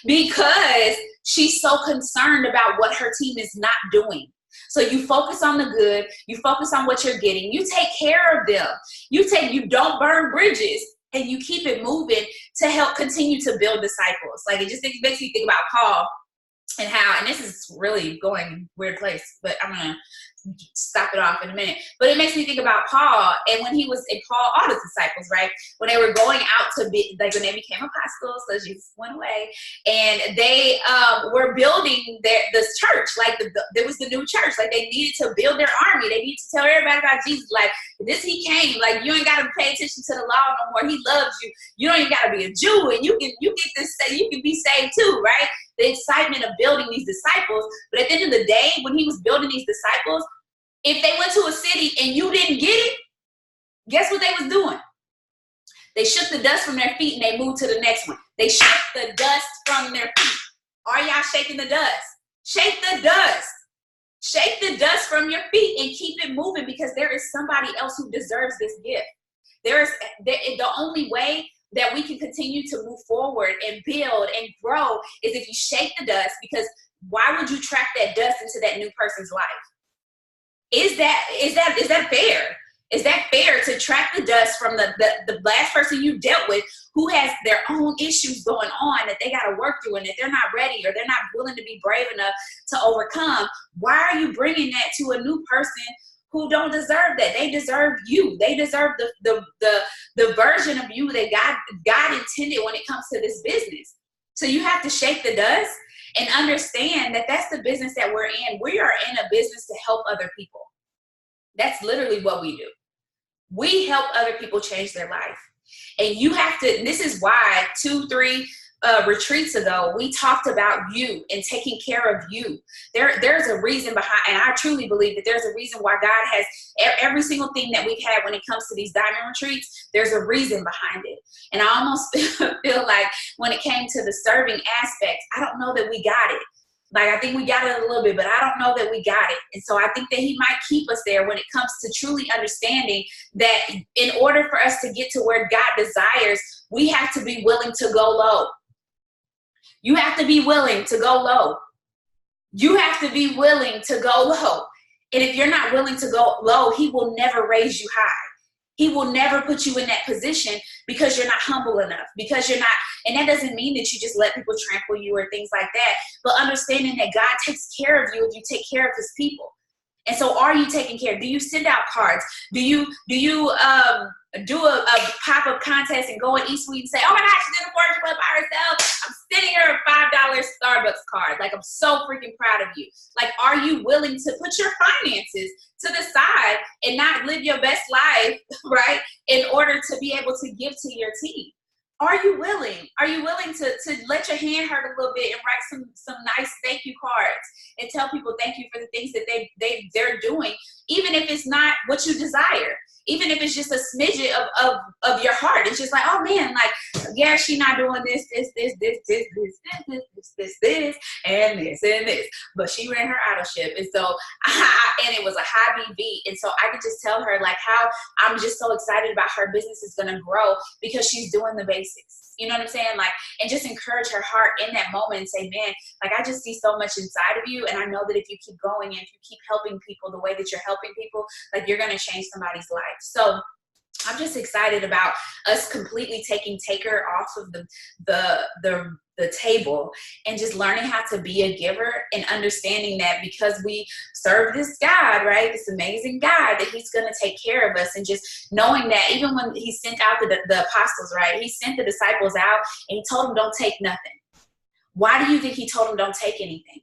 Because she's so concerned about what her team is not doing. So you focus on the good, you focus on what you're getting, you take care of them, you don't burn bridges, and you keep it moving to help continue to build disciples. Like, it just makes me think about Paul and how, and this is really going weird place, but I'm going to stop it off in a minute. But it makes me think about Paul, and when he was in Paul, all the disciples, right? When they were going out to be, like, when they became apostles, so Jesus went away, and they were building this church. Like, there was the new church. Like, they needed to build their army. They needed to tell everybody about Jesus. Like, he came. Like, you ain't got to pay attention to the law no more. He loves you. You don't even got to be a Jew, and you can be saved too, right? The excitement of building these disciples. But at the end of the day, when he was building these disciples, if they went to a city and you didn't get it, guess what they was doing? They shook the dust from their feet and they moved to the next one. They shook the dust from their feet. Are y'all shaking the dust? Shake the dust. Shake the dust from your feet and keep it moving, because there is somebody else who deserves this gift. The only way that we can continue to move forward and build and grow is if you shake the dust, because why would you track that dust into that new person's life? Is that fair? Is that fair to track the dust from the last person you dealt with who has their own issues going on that they got to work through, and that they're not ready or they're not willing to be brave enough to overcome? Why are you bringing that to a new person who don't deserve that? They deserve you. They deserve the version of you that God intended when it comes to this business. So you have to shake the dust and understand that that's the business that we're in. We are in a business to help other people. That's literally what we do. We help other people change their life. And you have to, and this is why 2-3 retreats ago, we talked about you and taking care of you. There's a reason behind, and I truly believe that there's a reason why God has every single thing that we've had when it comes to these diamond retreats. There's a reason behind it. And I almost feel like when it came to the serving aspect, I don't know that we got it. Like, I think we got it a little bit, but I don't know that we got it. And so I think that he might keep us there when it comes to truly understanding that in order for us to get to where God desires, we have to be willing to go low. You have to be willing to go low. You have to be willing to go low. And if you're not willing to go low, he will never raise you high. He will never put you in that position because you're not humble enough, because you're not, and that doesn't mean that you just let people trample you or things like that, but understanding that God takes care of you if you take care of his people. And so are you taking care? Do you send out cards? Do you do a pop-up contest and go in East Suite and say, oh my gosh, she did a Porsche by herself. I'm sending her a $5 Starbucks card. Like, I'm so freaking proud of you. Like, are you willing to put your finances to the side and not live your best life, right, in order to be able to give to your team? Are you willing? Are you willing to let your hand hurt a little bit and write some nice thank you cards and tell people thank you for the things that they're doing, even if it's not what you desire? Even if it's just a smidget of your heart. It's just like, oh man, like, yeah, she not doing this, and this. But she ran her auto ship. And so, and it was a high BV. And so I could just tell her like how I'm just so excited about her business is going to grow because she's doing the basics. You know what I'm saying? Like, and just encourage her heart in that moment and say, man, like, I just see so much inside of you. And I know that if you keep going and if you keep helping people the way that you're helping people, like, you're going to change somebody's life. So I'm just excited about us completely taking Taker off of the table and just learning how to be a giver and understanding that because we serve this God, right? This amazing God, that he's going to take care of us, and just knowing that even when he sent out the apostles, right? He sent the disciples out and he told them, don't take nothing. Why do you think he told them don't take anything?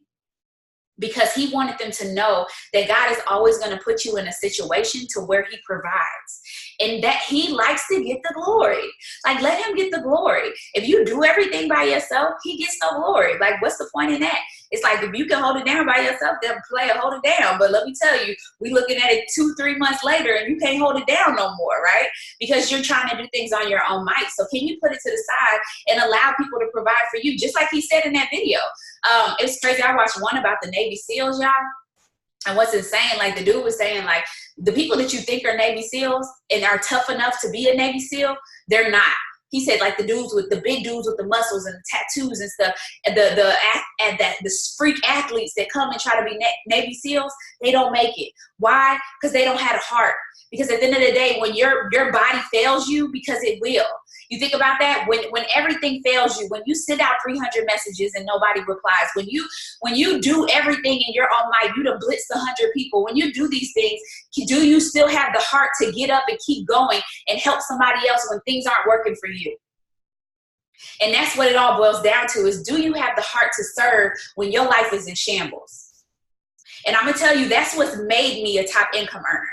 Because he wanted them to know that God is always going to put you in a situation to where he provides, and that he likes to get the glory. Like, let him get the glory. If you do everything by yourself, he gets no glory. Like, what's the point in that? It's like, if you can hold it down by yourself, then play hold it down. But let me tell you, we looking at it 2-3 months later and you can't hold it down no more, right? Because you're trying to do things on your own might. So can you put it to the side and allow people to provide for you? Just like he said in that video. It's crazy. I watched one about the Navy SEALs, y'all. And what's insane, like the dude was saying, like, the people that you think are Navy SEALs and are tough enough to be a Navy SEAL, they're not. He said, like, the big dudes with the muscles and the tattoos and stuff, and the freak athletes that come and try to be Navy SEAls, they don't make it. Why? Because they don't have a heart. Because at the end of the day, when your body fails you, because it will. You think about that, when everything fails you, when you send out 300 messages and nobody replies, when you do everything in your own might, you done blitz 100 people, when you do these things, do you still have the heart to get up and keep going and help somebody else when things aren't working for you? And that's what it all boils down to, is do you have the heart to serve when your life is in shambles? And I'm going to tell you, that's what's made me a top income earner.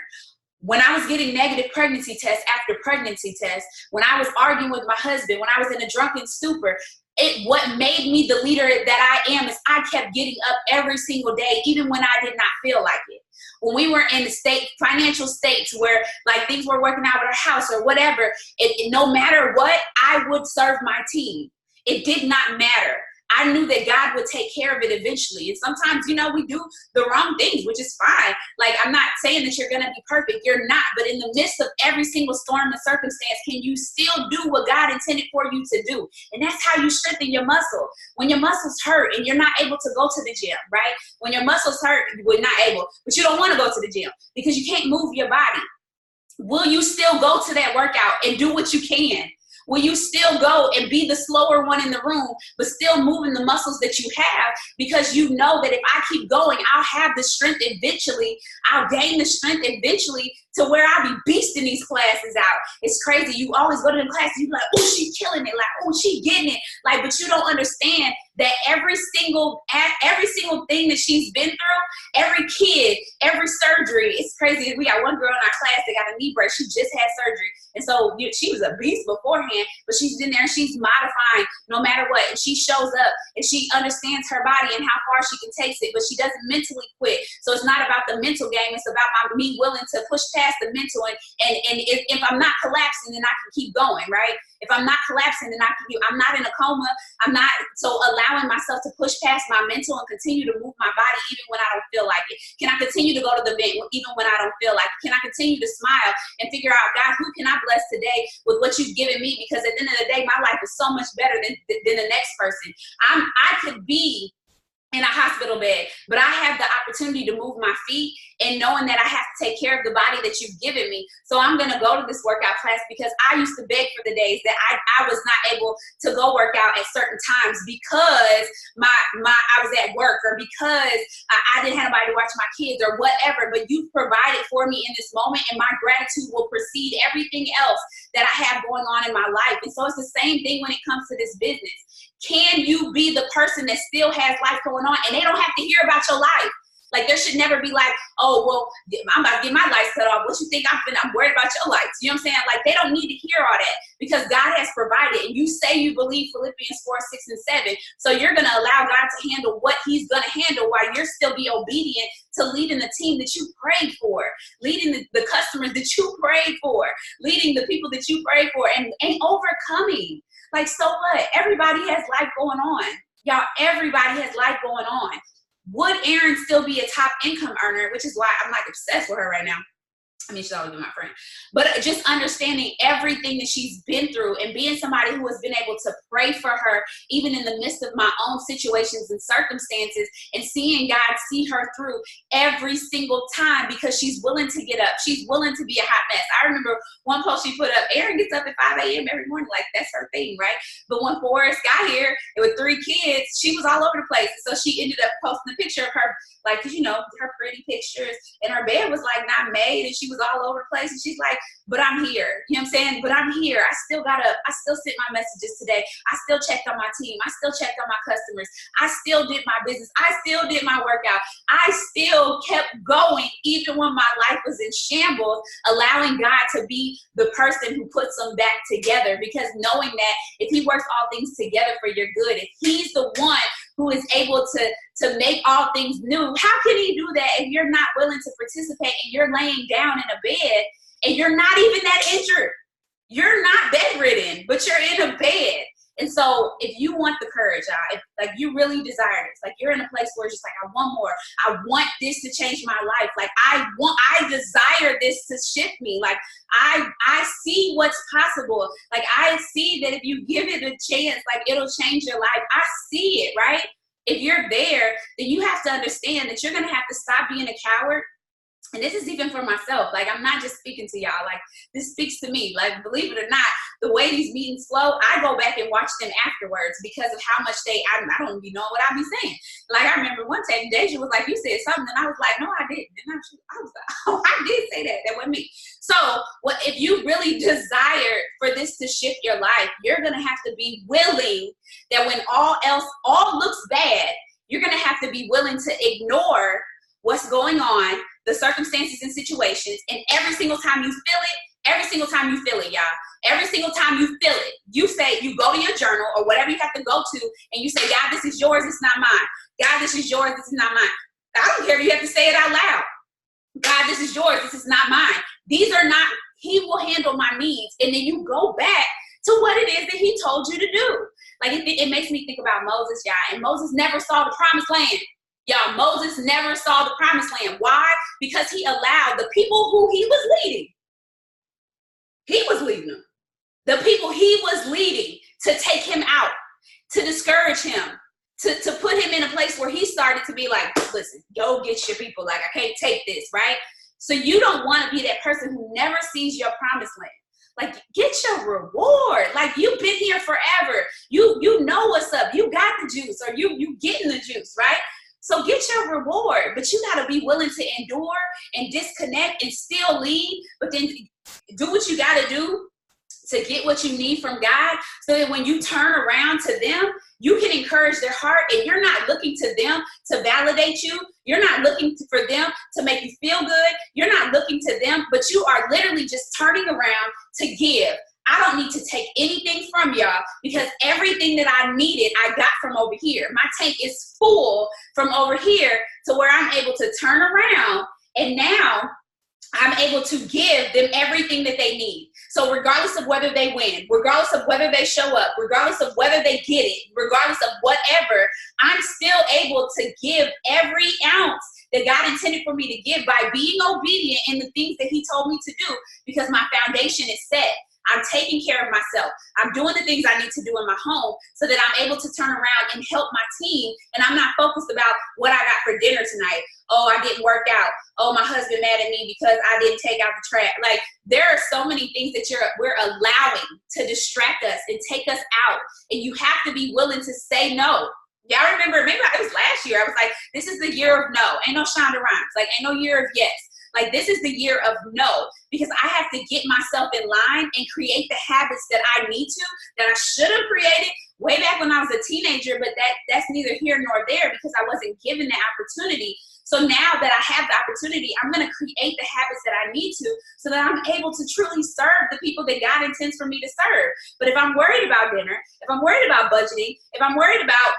When I was getting negative pregnancy tests after pregnancy tests, when I was arguing with my husband, when I was in a drunken stupor, what made me the leader that I am is I kept getting up every single day, even when I did not feel like it. When we were in the financial states where like things were working out with our house or whatever, no matter what, I would serve my team. It did not matter. I knew that God would take care of it eventually. And sometimes, we do the wrong things, which is fine. Like, I'm not saying that you're going to be perfect. You're not. But in the midst of every single storm and circumstance, can you still do what God intended for you to do? And that's how you strengthen your muscle. When your muscles hurt and you're not able to go to the gym, right? When your muscles hurt, you're not able, but you don't want to go to the gym because you can't move your body. Will you still go to that workout and do what you can? Will you still go and be the slower one in the room, but still moving the muscles that you have, because you know that if I keep going, I'll have the strength eventually. I'll gain the strength eventually to where I'll be beasting these classes out. It's crazy. You always go to them classes, you be like, oh, she killing it. Like, oh, she getting it. Like, but you don't understand that every single thing that she's been through, every kid, every surgery, it's crazy. We got one girl in our class that got a knee brace. She just had surgery. And so she was a beast beforehand, but she's in there and she's modifying no matter what. And she shows up and she understands her body and how far she can take it, but she doesn't mentally quit. So it's not about the mental game. It's about me willing to push past the mental. And if I'm not collapsing, then I can keep going, right? If I'm not collapsing, then I'm not in a coma. I'm not, so allowing myself to push past my mental and continue to move my body even when I don't feel like it. Can I continue to go to the vent even when I don't feel like it? Can I continue to smile and figure out, God, who can I bless today with what you've given me? Because at the end of the day, my life is so much better than the next person. I could be in a hospital bed, but I have the opportunity to move my feet, and knowing that I have to take care of the body that you've given me. So I'm going to go to this workout class, because I used to beg for the days that I was not able to go work out at certain times because I was at work, or because I didn't have nobody to watch my kids or whatever, but you've provided for me in this moment, and my gratitude will precede everything else that I have going on in my life. And so it's the same thing when it comes to this business. Can you be the person that still has life going on, and they don't have to hear about your life? Like, there should never be like, oh, well, I'm about to get my lights cut off. What you think I'm worried about your lights? You know what I'm saying? Like, they don't need to hear all that, because God has provided. And you say you believe Philippians 4:6-7. So you're going to allow God to handle what he's going to handle while you're still be obedient to leading the team that you prayed for, leading the customers that you prayed for, leading the people that you prayed for, and overcoming. Like, so what? Everybody has life going on. Y'all, everybody has life going on. Would Erin still be a top income earner, which is why I'm like obsessed with her right now? I mean, she's always been my friend, but just understanding everything that she's been through and being somebody who has been able to pray for her, even in the midst of my own situations and circumstances, and seeing God see her through every single time because she's willing to get up. She's willing to be a hot mess. I remember one post she put up, Erin gets up at 5 a.m. every morning. Like, that's her thing, right? But when Forrest got here with 3 kids, she was all over the place. So she ended up posting a picture of her, like, you know, her pretty pictures, and her bed was like not made, and she was all over the place, and she's like, but I'm here. You know what I'm saying? But I'm here. I still got up. I still sent my messages today. I still checked on my team. I still checked on my customers. I still did my business. I still did my workout. I still kept going even when my life was in shambles, allowing God to be the person who puts them back together, because knowing that if he works all things together for your good, if he's the one who is able to make all things new, how can he do that if you're not willing to participate and you're laying down in a bed and you're not even that injured? You're not bedridden, but you're in a bed. And so if you want the courage, if like you really desire this, like you're in a place where it's just like, I want more. I want this to change my life. Like I desire this to shift me. Like I see what's possible. Like I see that if you give it a chance, like it'll change your life. I see it, right? If you're there, then you have to understand that you're going to have to stop being a coward. And this is even for myself. Like, I'm not just speaking to y'all. Like, this speaks to me. Like, believe it or not, the way these meetings flow, I go back and watch them afterwards because of how much I don't even know what I be saying. Like, I remember one time, Deja was like, you said something. And I was like, no, I didn't. And I was like, oh, I did say that. That wasn't me. So if you really desire for this to shift your life, you're going to have to be willing that when all looks bad, you're going to have to be willing to ignore what's going on, the circumstances and situations, and every single time you feel it, y'all. Every single time you feel it, you say, you go to your journal or whatever you have to go to, and you say, God, this is yours, it's not mine. God, this is yours, this is not mine. I don't care if you have to say it out loud. God, this is yours, this is not mine. These are not, he will handle my needs. And then you go back to what it is that he told you to do. Like, it makes me think about Moses, y'all. And Moses never saw the promised land. Y'all, Moses never saw the promised land. Why? Because he allowed the people who he was leading them. The people he was leading to take him out, to discourage him, to put him in a place where he started to be like, listen, go get your people. Like, I can't take this, right? So you don't want to be that person who never sees your promised land. Like, get your reward. Like, you've been here forever. You know what's up. You got the juice, or you getting the juice, right? So get your reward, but you got to be willing to endure and disconnect and still lead, but then do what you got to do to get what you need from God, so that when you turn around to them, you can encourage their heart, and you're not looking to them to validate you. You're not looking for them to make you feel good. You're not looking to them, but you are literally just turning around to give. I don't need to take anything from y'all, because everything that I needed, I got from over here. My tank is full from over here to where I'm able to turn around, and now I'm able to give them everything that they need. So regardless of whether they win, regardless of whether they show up, regardless of whether they get it, regardless of whatever, I'm still able to give every ounce that God intended for me to give by being obedient in the things that he told me to do, because my foundation is set. I'm taking care of myself. I'm doing the things I need to do in my home so that I'm able to turn around and help my team. And I'm not focused about what I got for dinner tonight. Oh, I didn't work out. Oh, my husband mad at me because I didn't take out the trash. Like, there are so many things that we're allowing to distract us and take us out. And you have to be willing to say no. Y'all remember, maybe it was last year, I was like, this is the year of no. Ain't no Shonda Rhimes. Like, ain't no year of yes. Like, this is the year of no, because I have to get myself in line and create the habits that I need to, that I should have created way back when I was a teenager, but that's neither here nor there, because I wasn't given the opportunity. So now that I have the opportunity, I'm going to create the habits that I need to, so that I'm able to truly serve the people that God intends for me to serve. But if I'm worried about dinner, if I'm worried about budgeting, if I'm worried about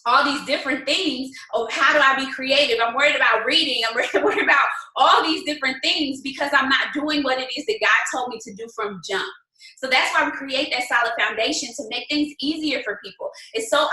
all these different things of how do I be creative, I'm worried about reading, I'm worried about all these different things, because I'm not doing what it is that God told me to do from jump. So that's why we create that solid foundation to make things easier for people. It's so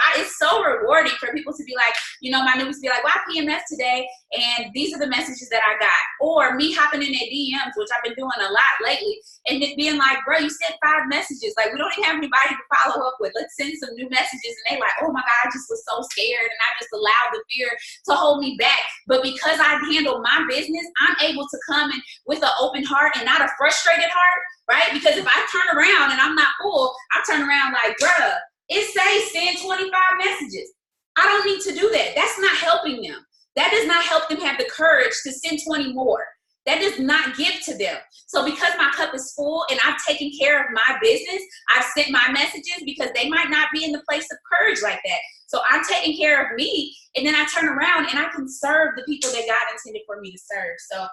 rewarding for people to be like, you know, my newbies be like, well, I PMS today, and these are the messages that I got. Or me hopping in their DMs, which I've been doing a lot lately, and it being like, bro, you sent 5 messages. Like, we don't even have anybody to follow up with. Let's send some new messages. And they like, oh my God, I just was so scared, and I just allowed the fear to hold me back. But because I handle my business, I'm able to come in with an open heart and not a frustrated heart, right? Because if I turn around and I'm not full, I turn around like, bruh, it says send 25 messages. I don't need to do that. That's not helping them. That does not help them have the courage to send 20 more. That does not give to them. So because my cup is full and I've taken care of my business, I've sent my messages because they might not be in the place of courage like that. So I'm taking care of me, and then I turn around and I can serve the people that God intended for me to serve. So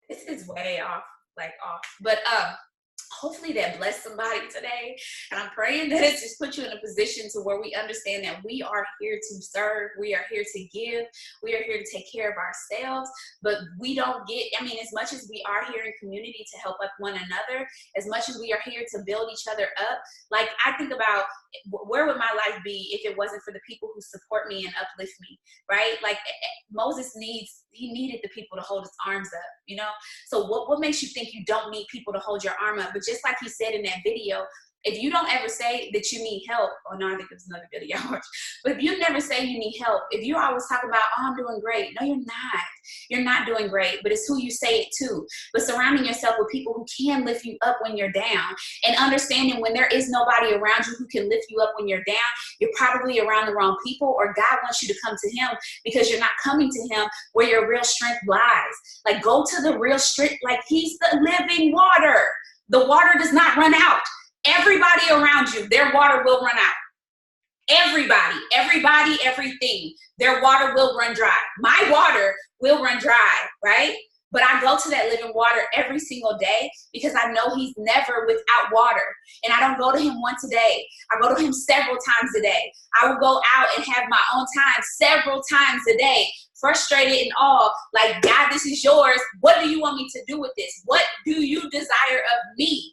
this is way off. But hopefully that blessed somebody today. And I'm praying that it's just put you in a position to where we understand that we are here to serve. We are here to give. We are here to take care of ourselves. But we don't get, I mean, as much as we are here in community to help up one another, as much as we are here to build each other up, like I think about where would my life be if it wasn't for the people who support me and uplift me, right? Like Moses needed the people to hold his arms up, you know? So what makes you think you don't need people to hold your arm up? But just like he said in that video, if you don't ever say that you need help, oh no, I think it was another video I watched, but if you never say you need help, if you always talk about, oh, I'm doing great, no, you're not. You're not doing great, but it's who you say it to. But surrounding yourself with people who can lift you up when you're down, and understanding when there is nobody around you who can lift you up when you're down, you're probably around the wrong people, or God wants you to come to him because you're not coming to him where your real strength lies. Like, go to the real strength, like he's the living water. The water does not run out. Everybody around you, their water will run out. Everybody, everything, their water will run dry. My water will run dry, right? But I go to that living water every single day because I know he's never without water. And I don't go to him once a day. I go to him several times a day. I will go out and have my own time several times a day, frustrated and all, like, God, this is yours. What do you want me to do with this? What do you desire of me?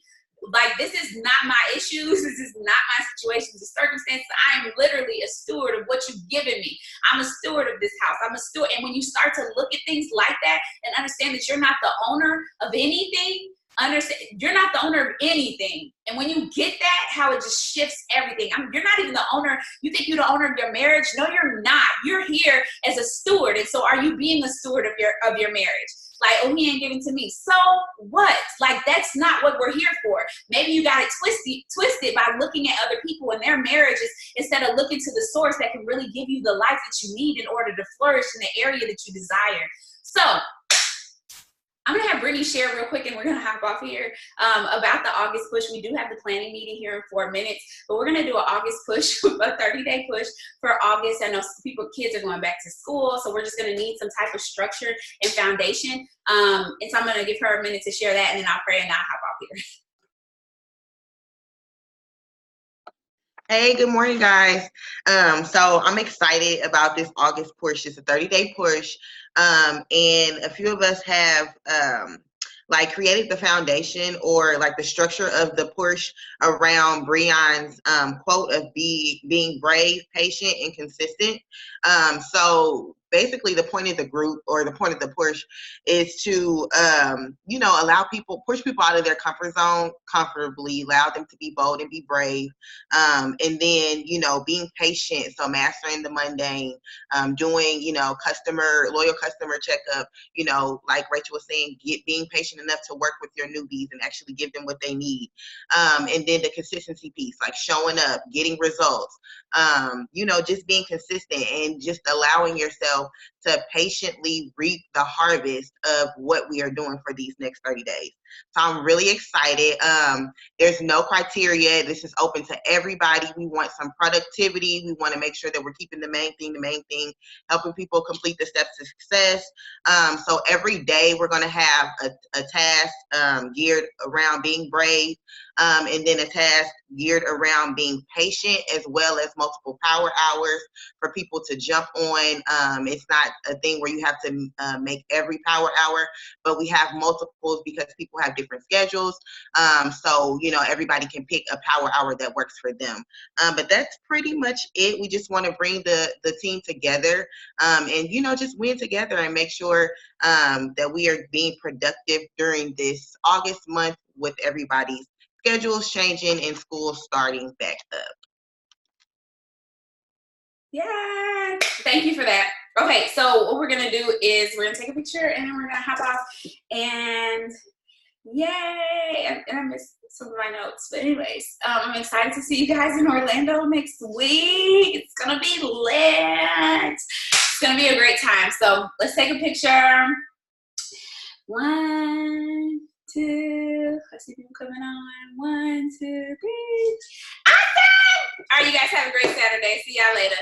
Like, this is not my issues. This is not my situations, the circumstances. I am literally a steward of what you've given me. I'm a steward of this house. I'm a steward. And when you start to look at things like that and understand that you're not the owner of anything, understand you're not the owner of anything. And when you get that, how it just shifts everything. You're not even the owner. You think you're the owner of your marriage? No, you're not. You're here as a steward. And so are you being a steward of your marriage? Like, oh, he ain't giving to me. So what? Like, that's not what we're here for. Maybe you got it twisted by looking at other people and their marriages instead of looking to the source that can really give you the life that you need in order to flourish in the area that you desire. So I'm going to have Brittany share real quick, and we're going to hop off here about the August push. We do have the planning meeting here in 4 minutes, but we're going to do an August push, a 30-day push for August. I know kids are going back to school, so we're just going to need some type of structure and foundation. And so I'm going to give her a minute to share that, and then I'll pray and I'll hop off here. Hey, good morning, guys. So I'm excited about this August push. It's a 30-day push. And a few of us have created the foundation or like the structure of the push around Breon's quote of being brave, patient, and consistent. So basically the point of the group or the point of the push is to, push people out of their comfort zone comfortably, allow them to be bold and be brave. And then, being patient. So mastering the mundane, doing, loyal customer checkup, like Rachel was saying, being patient enough to work with your newbies and actually give them what they need. And then the consistency piece, like showing up, getting results, just being consistent and just allowing yourself to patiently reap the harvest of what we are doing for these next 30 days. So I'm really excited. There's no criteria. This is open to everybody. We want some productivity. We want to make sure that we're keeping the main thing, helping people complete the steps to success. So every day we're going to have a task geared around being brave, and then a task geared around being patient, as well as multiple power hours for people to jump on. It's not a thing where you have to make every power hour, but we have multiples because people have different schedules. So, you know, everybody can pick a power hour that works for them. But that's pretty much it. We just want to bring the team together and, you know, just win together and make sure that we are being productive during this August month with everybody's schedules changing and school starting back up. Yeah, thank you for that. Okay, so what we're gonna do is we're gonna take a picture and then we're gonna hop off and yay! And I missed some of my notes, but anyways, I'm excited to see you guys in Orlando next week. It's gonna be lit. It's gonna be a great time. So let's take a picture. 1, 2. I see people coming on. 1, 2, 3. Awesome! All right, you guys have a great Saturday. See y'all later.